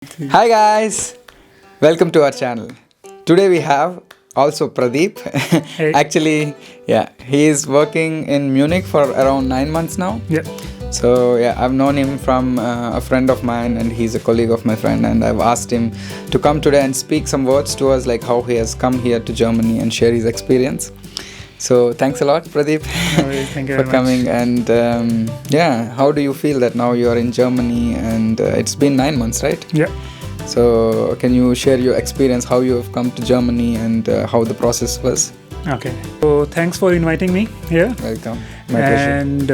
Hi guys, welcome to our channel. Today we have also Pradeep. Hey. Actually, he is working in Munich for around 9 months now. Yeah. So I've known him from a friend of mine, and he's a colleague of my friend. And I've asked him to come today and speak some words to us, like how he has come here to Germany and share his experience. So thanks a lot, Pradeep, No worries, thank you for very coming. much. And how do you feel that now you are in Germany and it's been 9 months, right? Yeah. So can you share your experience, how you have come to Germany and how the process was? Okay. So thanks for inviting me here. Welcome. My pleasure. And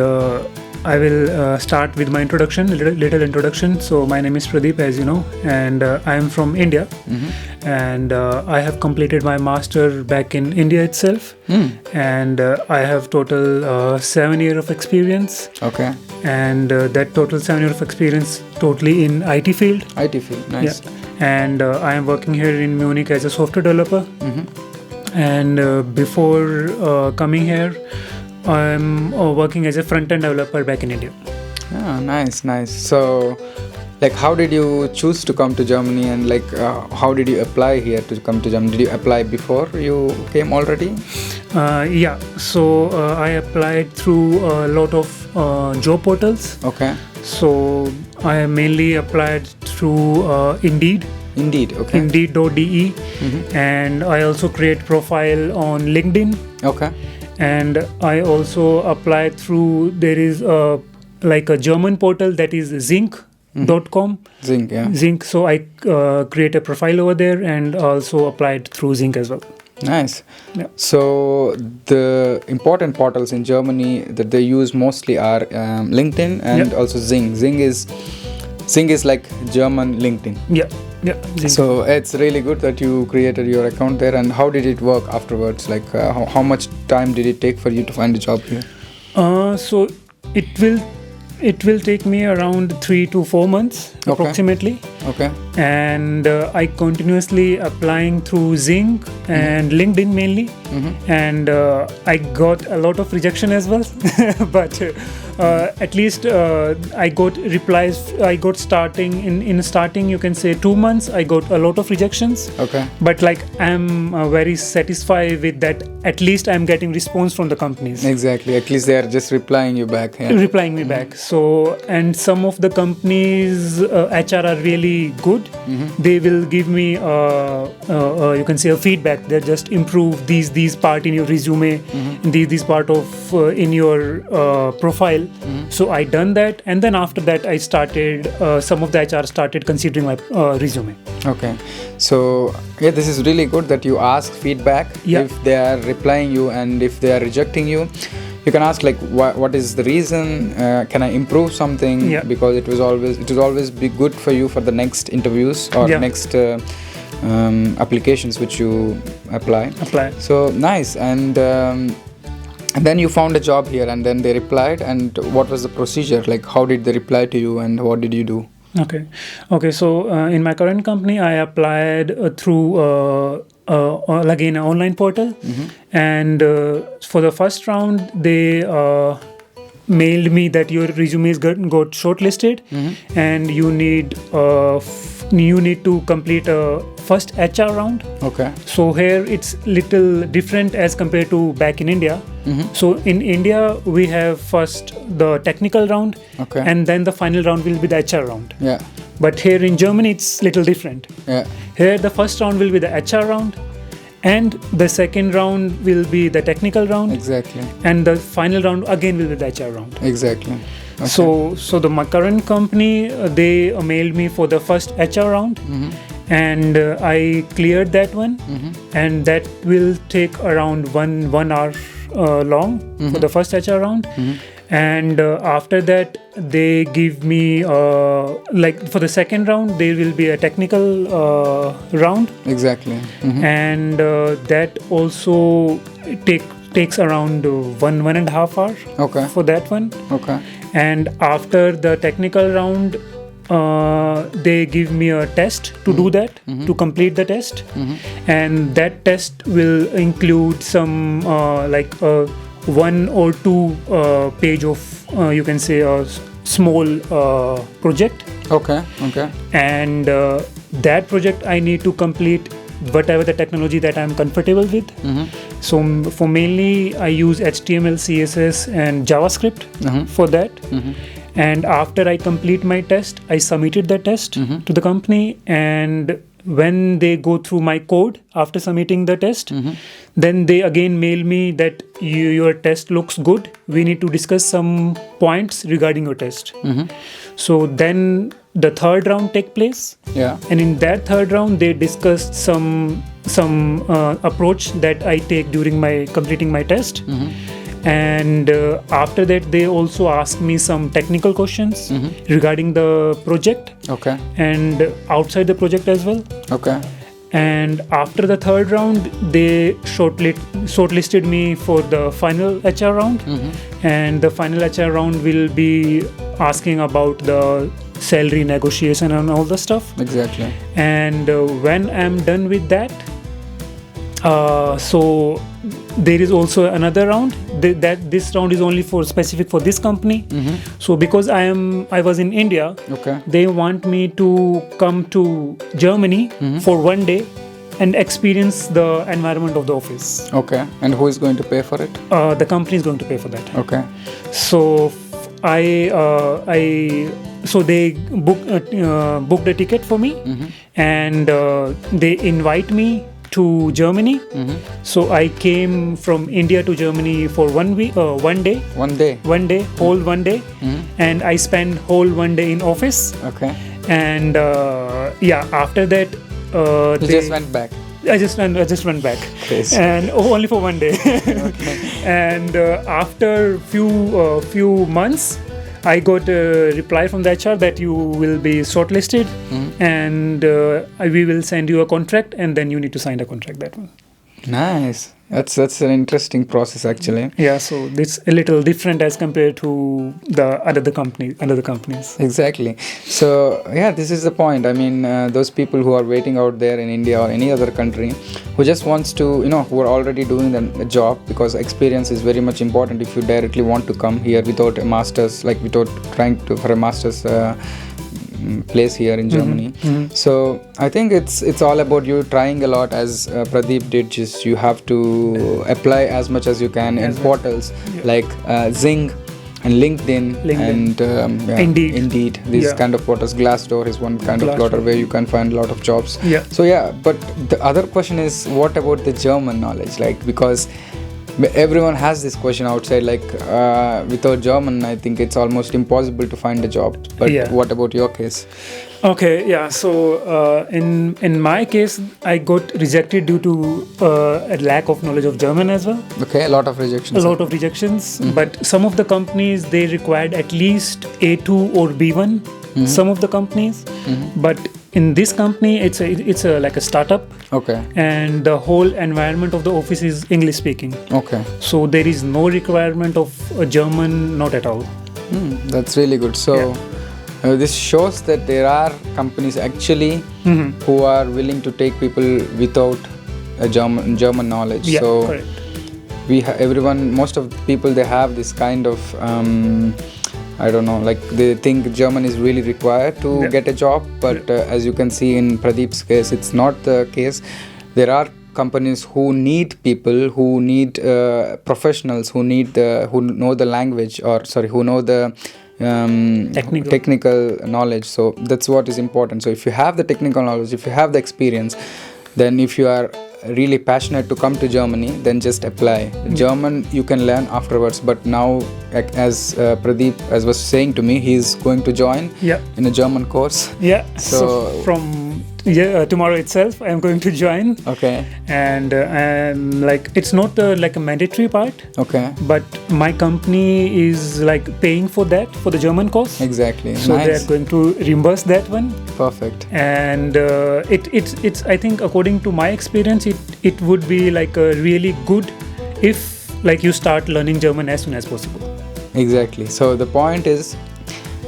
I will start with my introduction, little introduction. So my name is Pradeep, as you know, and I am from India. Mm-hmm. And I have completed my master back in India itself. And I have total 7 years of experience. Okay. And that total 7 years of experience totally in IT field. IT field, nice. Yeah. And I am working here in Munich as a software developer. Mm-hmm. And before coming here, I'm working as a front-end developer back in India. Ah, nice. So, like, how did you choose to come to Germany, and like, how did you apply here to come to Germany? Did you apply before you came already? Yeah, so I applied through a lot of job portals. Okay. So I mainly applied through Indeed. Indeed. Okay. Indeed.de. Mm-hmm. And I also create profile on LinkedIn. Okay. And I also applied through, there is a German portal that is zinc.com. Zinc, yeah. Zinc. So I create a profile over there and also applied through Zinc as well. Nice. Yeah. So the important portals in Germany that they use mostly are LinkedIn and also Zing. Zing is like German LinkedIn. Yeah. Zinc. So it's really good that you created your account there. And how did it work afterwards? Like how much time did it take for you to find a job here? So it will take me around 3 to 4 months approximately. Okay. And I continuously applying through Zing and LinkedIn mainly. Mm-hmm. And I got a lot of rejection as well. But at least I got replies. I got starting in starting, you can say 2 months, I got a lot of rejections. Okay. But like I'm very satisfied with that. At least I'm getting response from the companies. Exactly. At least they are just replying you back. Yeah. Replying me back. So, and some of the companies HR are really good. Mm-hmm. They will give me you can say a feedback. They just improve these part in your resume, these part of in your profile. So I done that, and then after that I started some of the HR started considering my resume. Okay. So this is really good that you ask feedback. Yeah. If they are replying you and if they are rejecting you, you can ask like what is the reason? Can I improve something? Yeah. Because it will always be good for you for the next interviews or next applications which you apply. So nice. And then you found a job here, and then they replied. And what was the procedure? Like, how did they reply to you, and what did you do? Okay. So in my current company, I applied through again an online portal, and for the first round they mailed me that your resume is got shortlisted, and you need to complete a first HR round. Okay. So here it's little different as compared to back in India. So in India we have first the technical round, Okay. and then the final round will be the HR round. Yeah. But here in Germany it's little different. Yeah. Here the first round will be the HR round, and the second round will be the technical round, Exactly. and the final round again will be the HR round. Exactly. Okay. So my current company they mailed me for the first HR round, and I cleared that one, and that will take around one hour long for the first HR round. And after that they give me like for the second round there will be a technical round. Exactly. And that also takes around 1.5 hours. Okay. For that one. Okay. And after the technical round they give me a test to do that, to complete the test. And that test will include some like 1 or 2 page of you can say a small project. Okay. Okay. And that project I need to complete whatever the technology that I'm comfortable with. So for mainly I use HTML, CSS and JavaScript for that. And after I complete my test, I submitted the test to the company, and when they go through my code after submitting the test, then they again mail me that your test looks good. We need to discuss some points regarding your test. So then the third round take place. Yeah. And in that third round, they discussed some approach that I take during my completing my test. And after that, they also asked me some technical questions regarding the project. Okay. And outside the project as well. Okay. And after the third round, they shortlisted me for the final HR round. And the final HR round will be asking about the salary negotiation and all the stuff. Exactly. And when I'm done with that, so there is also another round. This round is only for specific for this company. So because I was in India, Okay. they want me to come to Germany for 1 day and experience the environment of the office. Okay. And who is going to pay for it? The company is going to pay for that. Okay. So so they booked a ticket for me, and they invite me to Germany. So I came from India to Germany for 1 week, 1 day. 1 day. Whole 1 day, and I spent whole 1 day in office. Okay. And after that, You just went back. I just went back, Crazy. and only for 1 day. And after few months, I got a reply from the HR that you will be shortlisted, and we will send you a contract, and then you need to sign the contract. That one. Nice. That's an interesting process actually. Yeah, so it's a little different as compared to the other companies. Exactly. So yeah, this is the point. I mean, those people who are waiting out there in India or any other country, who just wants to, who are already doing the job, because experience is very much important if you directly want to come here without a master's, like without trying to for a master's place here in Germany. So I think it's all about you trying a lot, as Pradeep did. Just you have to apply as much as you can in portals like Zing and LinkedIn. And Indeed. These kind of portals. Glassdoor is one kind of portal where you can find a lot of jobs. So yeah, but the other question is, what about the German knowledge? Like, because everyone has this question outside, like without German, I think it's almost impossible to find a job. But what about your case? Okay, yeah. So in my case, I got rejected due to a lack of knowledge of German as well. Okay, a lot of rejections. But some of the companies, they required at least A2 or B1. Some of the companies, but in this company, it's like a startup. Okay. And the whole environment of the office is English speaking. Okay. So there is no requirement of German, not at all. That's really good. So this shows that there are companies actually who are willing to take people without a German knowledge. Yeah, so correct. Most of the people, they have this kind of I don't know, like they think German is really required to get a job, but as you can see in Pradeep's case, it's not the case. There are companies who need people, who need professionals, who know the language, who know the technical knowledge. So that's what is important. So if you have the technical knowledge, if you have the experience, then if you are really passionate to come to Germany, then just apply. German you can learn afterwards, but now, as Pradeep was saying to me, he's going to join in a German course. So from tomorrow itself, I'm going to join. Okay. And like, it's not like a mandatory part. Okay. But my company is like paying for that, for the German course. Exactly. So they're going to reimburse that one. Perfect. And it's I think, according to my experience, it would be like a really good if like you start learning German as soon as possible. Exactly. So the point is,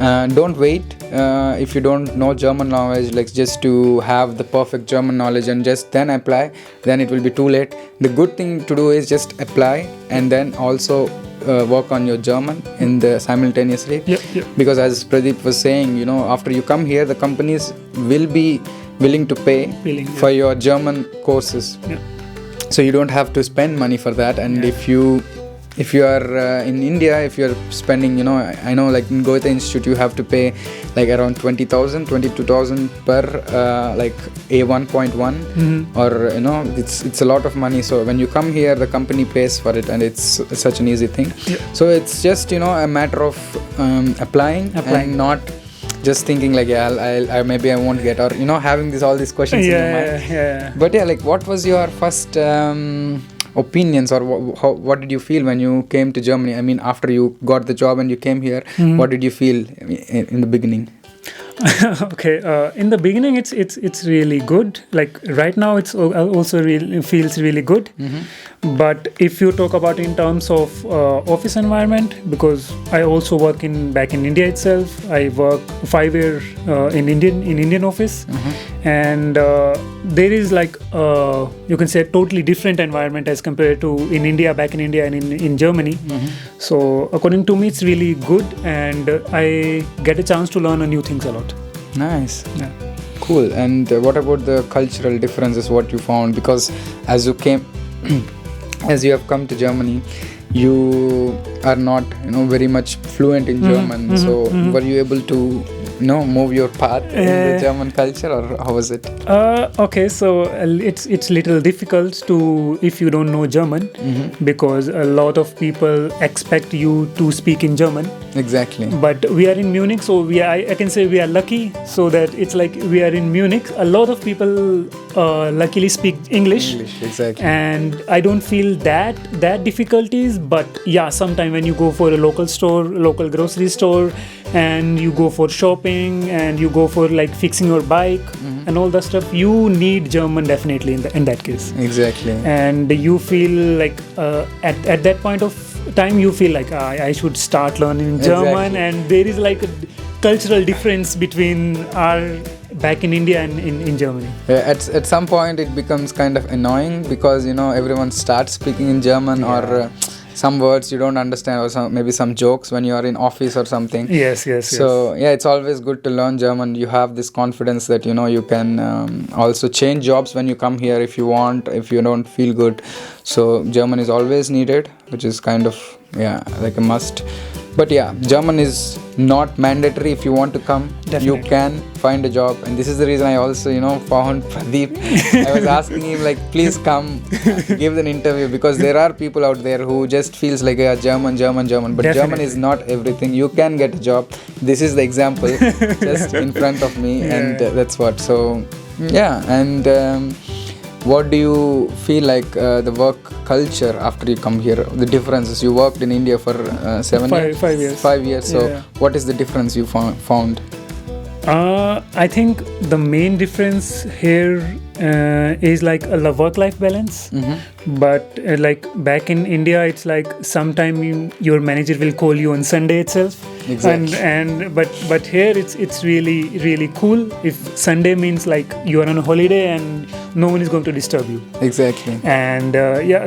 don't wait if you don't know German language, like just to have the perfect German knowledge and just then apply, then it will be too late. The good thing to do is just apply, and then also work on your German in the simultaneously. Yep. Because as Pradeep was saying, after you come here, the companies will be willing to pay for your German courses. Yeah. So you don't have to spend money for that. And if you are in India, if you're spending, I know like in Goethe Institute, you have to pay like around 22,000 per like A1.1 or, it's a lot of money. So when you come here, the company pays for it and it's such an easy thing. Yeah. So it's just, a matter of applying and not just thinking like, I maybe I won't get, or, having all these questions in your mind. Yeah. But like what was your first opinions, or what did you feel when you came to Germany? I mean, after you got the job and you came here, what did you feel in the beginning? Okay, in the beginning it's really good. Like right now it's also really feels really good. But if you talk about in terms of office environment, because I also work back in India itself, I work 5 years in Indian office, and there is like you can say a totally different environment as compared to back in India and in Germany. So according to me, it's really good, and I get a chance to learn new things a lot. Nice. Yeah. Cool. And what about the cultural differences, what you found? Because as you have come to Germany, you are not very much fluent in German. So were you able to move your path in the German culture, or how was it? Okay, so it's little difficult if you don't know German, because a lot of people expect you to speak in German. Exactly. But we are in Munich, so I can say we are lucky, so that it's like we are in Munich. A lot of people luckily speak English. Exactly. And I don't feel that difficulties. But yeah, sometime when you go for a local grocery store, and you go for shopping, and you go for like fixing your bike and all that stuff, you need German definitely in that case. Exactly. And you feel like at that point of time you feel like I should start learning German. Exactly. And there is like a cultural difference between our back in India and in Germany. Yeah, at some point it becomes kind of annoying, because everyone starts speaking in German, or some words you don't understand, or maybe some jokes when you are in office or something. Yes. So yeah, it's always good to learn German. You have this confidence that you can also change jobs when you come here if you want, if you don't feel good. So German is always needed, which is kind of like a must. But yeah, German is not mandatory. If you want to come, Definitely. you can find a job. And this is the reason I also found Pradeep. I was asking him like, please come give an interview, because there are people out there who just feels like German. But Definitely. German is not everything. You can get a job. This is the example just in front of me. And that's what. So yeah. And what do you feel like the work culture after you come here? The differences. You worked in India for 7 years? 5 years. 5 years. So what is the difference you found? I think the main difference here is like a work-life balance. But like back in India, it's like sometime your manager will call you on Sunday itself. Exactly. But here it's really cool if Sunday means like you are on a holiday and no one is going to disturb you. Exactly. And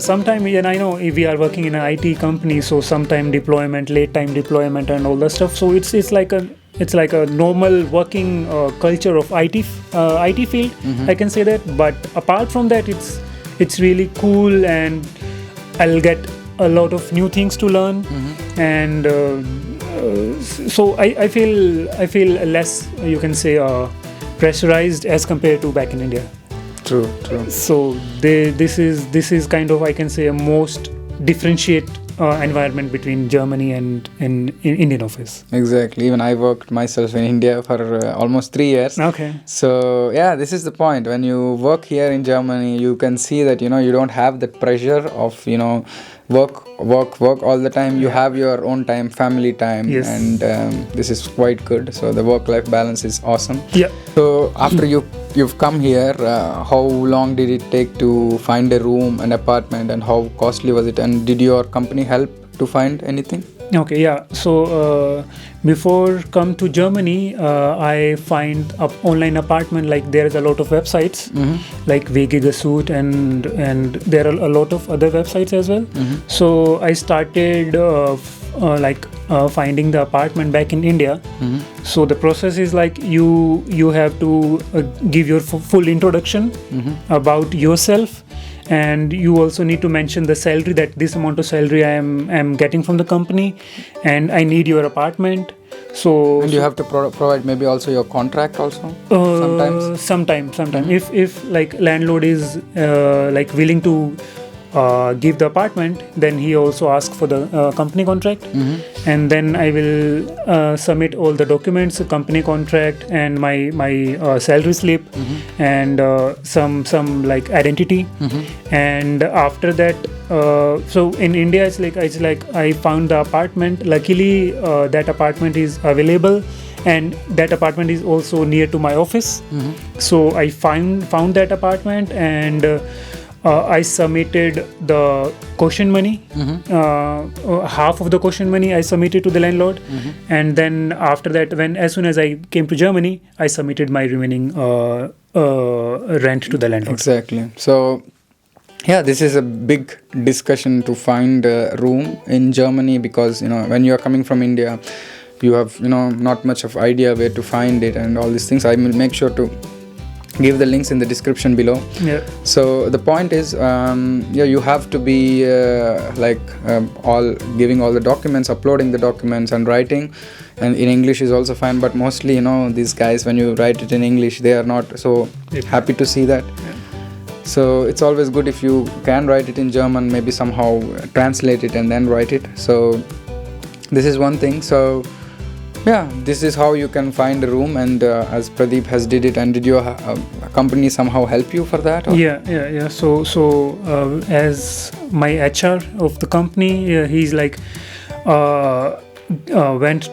sometime, and I know if we are working in an IT company, so sometime deployment, late time deployment, and all that stuff. So it's like a normal working culture of IT field. I can say that. But apart from that, it's really cool, and I'll get a lot of new things to learn. And so I feel less, you can say, pressurized as compared to back in India. True. So this is kind of, I can say, a most differentiate environment between Germany and in Indian office. Exactly. Even I worked myself in India for almost 3 years. Okay. So yeah, this is the point. When you work here in Germany, you can see that you don't have the pressure of work all the time. You have your own time, family time. Yes. And this is quite good. So the work-life balance is awesome. Yeah. So after you've come here, how long did it take to find a room, an apartment, and how costly was it? And did your company help to find anything? Okay, yeah. So before come to Germany, I find online apartment. Like there is a lot of websites like Wegegesut and there are a lot of other websites as well. So I started finding the apartment back in India. So the process is like you have to give your full introduction about yourself. And you also need to mention the salary, that this amount of salary I am getting from the company, and I need your apartment. So and you have to provide maybe also your contract also sometimes. If like landlord is like willing to give the apartment, then he also asks for the company contract, and then I will submit all the documents, company contract and my salary slip and some like identity. And after that, so in India it's like I found the apartment. Luckily that apartment is available, and that apartment is also near to my office. So I found that apartment, and I submitted the caution money. Half of the caution money I submitted to the landlord, and then after that, as soon as I came to Germany, I submitted my remaining rent to the landlord. Exactly. So yeah, this is a big discussion to find a room in Germany, because when you are coming from India, you have not much of idea where to find it and all these things. I will make sure to give the links in the description below. So the point is, you have to be all giving all the documents, uploading the documents and writing, and in English is also fine, but mostly these guys, when you write it in English, they are not so happy to see that. So it's always good if you can write it in German, maybe somehow translate it and then write it. So this is one thing. So yeah, this is how you can find a room, and as Pradeep has did it. And did your company somehow help you for that? Or? Yeah. So as my HR of the company, he's like went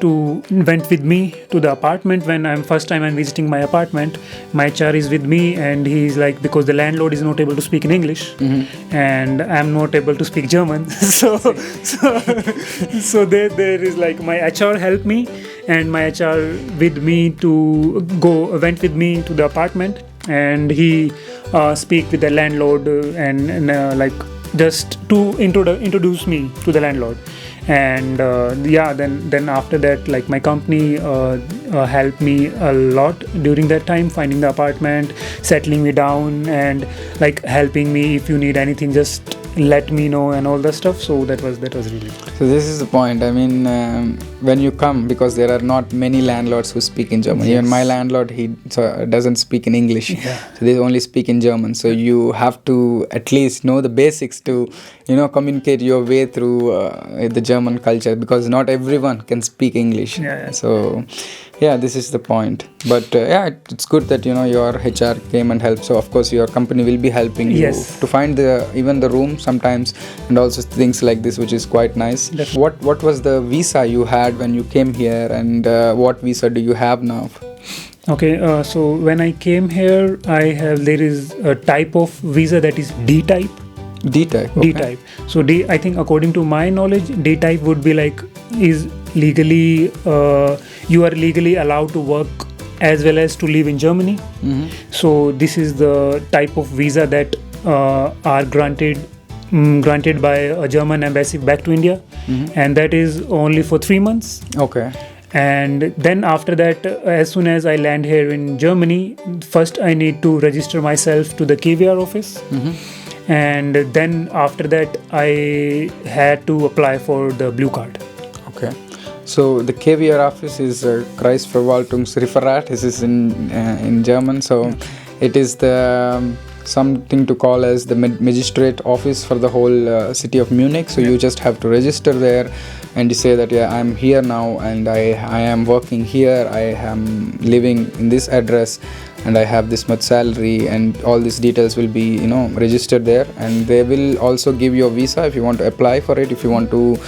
with me to the apartment when I'm visiting my apartment. My HR is with me, and he's like, because the landlord is not able to speak in English, and I'm not able to speak German. so there is like my HR helped me, and my HR went with me to the apartment, and he speak with the landlord and like just to introduce me to the landlord. And then after that, like my company helped me a lot during that time, finding the apartment, settling me down, and like helping me, if you need anything, just let me know and all that stuff. So that was really good. So this is the point. I mean, when you come, because there are not many landlords who speak in German. Even my landlord, he doesn't speak in English. So they only speak in German. So you have to at least know the basics to communicate your way through the German culture, because not everyone can speak English. So yeah, this is the point. But it's good that your HR came and helped. So of course your company will be helping you to find even the room sometimes, and also things like this, which is quite nice. What was the visa you had when you came here, and what visa do you have now? Okay, so when I came here, there is a type of visa that is D type. D type. Okay. D type. So I think according to my knowledge, D type would be like is legally you are legally allowed to work as well as to live in Germany. So this is the type of visa that are granted by a German embassy back to India, and that is only for 3 months. Okay. And then after that, as soon as I land here in Germany, first I need to register myself to the KVR office. And then after that, I had to apply for the blue card. Okay. So the KVR office is Kreisverwaltungsreferat. This is in German. So it is the something to call as the magistrate office for the whole city of Munich. So you just have to register there, and you say that I'm here now, and I am working here, I am living in this address, and I have this much salary, and all these details will be registered there. And they will also give you a visa if you want to apply for it, if you want to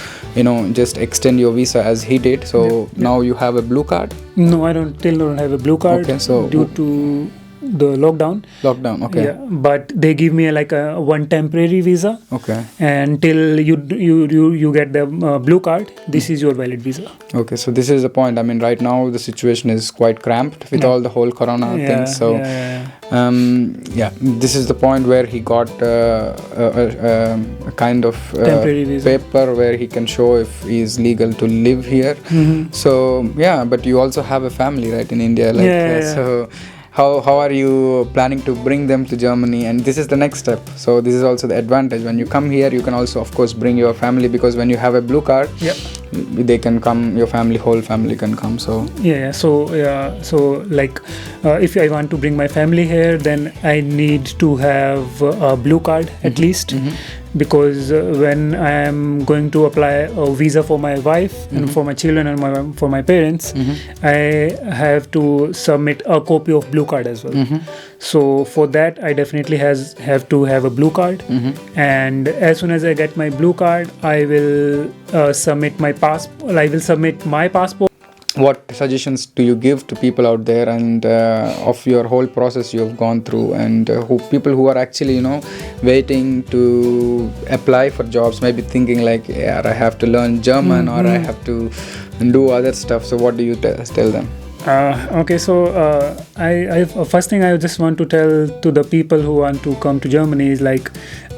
just extend your visa as he did. So now you have a blue card? No, I don't have a blue card. Okay, so due to lockdown. Lockdown, okay. Yeah, but they give me like a one temporary visa. Okay. Until you get the blue card, this is your valid visa. Okay, so this is the point. I mean, right now the situation is quite cramped with all the whole corona thing. So, this is the point where he got a kind of temporary visa paper where he can show if he is legal to live here. So, but you also have a family, right, in India? Like, so how are you planning to bring them to Germany? And this is the next step. So this is also the advantage. When you come here, you can also, of course, bring your family, because when you have a blue card, they can come, your family, whole family can come. So so like if I want to bring my family here, then I need to have a blue card at least, because when I am going to apply a visa for my wife and for my children and for my parents, I have to submit a copy of blue card as well. So for that, I definitely have to have a blue card, and as soon as I get my blue card, I will submit my passport. I will submit my passport. What suggestions do you give to people out there, and of your whole process you have gone through, and people who are actually waiting to apply for jobs, maybe thinking like, I have to learn German or I have to do other stuff. So what do you tell them? Okay, so I first thing I just want to tell to the people who want to come to Germany is like,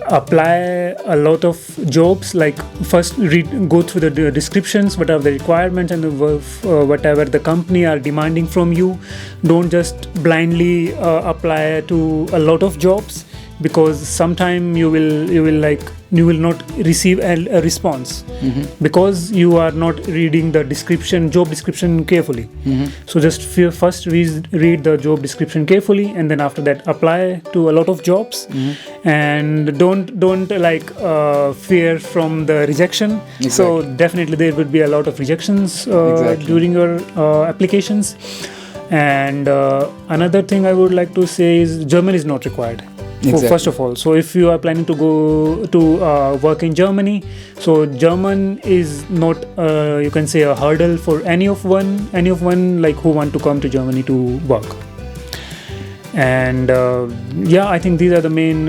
apply a lot of jobs. Like, first go through the descriptions, what are the requirements and whatever the company are demanding from you. Don't just blindly apply to a lot of jobs, because sometime you will not receive a response because you are not reading the job description carefully. So just first read the job description carefully, and then after that apply to a lot of jobs. And don't fear from the rejection. Exactly. So definitely there would be a lot of rejections during your applications. And another thing I would like to say is German is not required. Exactly. First of all, so if you are planning to go to work in Germany, so German is not you can say a hurdle for anyone like who want to come to Germany to work. And I think these are the main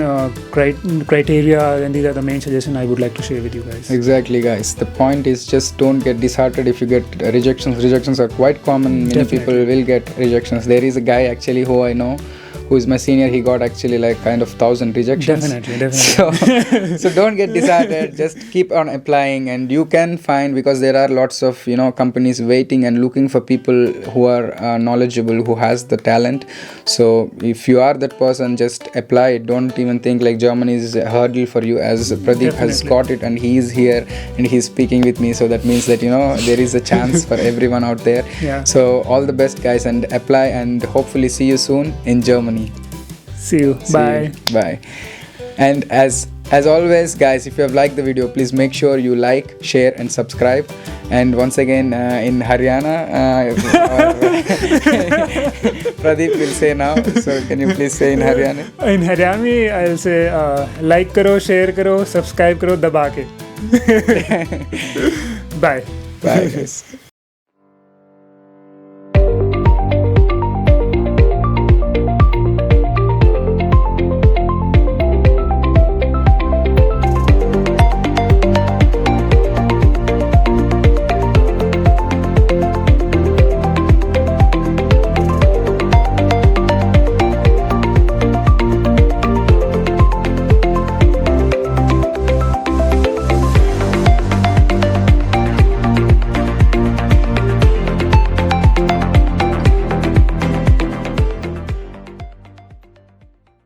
criteria, and these are the main suggestions I would like to share with you guys. Exactly, guys. The point is, just don't get disheartened if you get rejections. Rejections are quite common. Many people will get rejections. There is a guy actually who I know, who is my senior. He got actually like kind of 1,000 rejections. Definitely. So don't get disheartened. Just keep on applying, and you can find, because there are lots of companies waiting and looking for people who are knowledgeable, who has the talent. So if you are that person, just apply. Don't even think like Germany is a hurdle for you, as Pradeep has got it, and he is here and he's speaking with me. So that means that there is a chance for everyone out there. So all the best, guys, and apply, and hopefully see you soon in Germany. See you. Bye. Bye. And as always, guys, if you have liked the video, please make sure you like, share and subscribe. And once again, in Haryana, Pradeep will say now. So can you please say in Haryana? In Haryana, I'll say like karo, share karo, subscribe karo, daba ke. Bye. Bye, guys.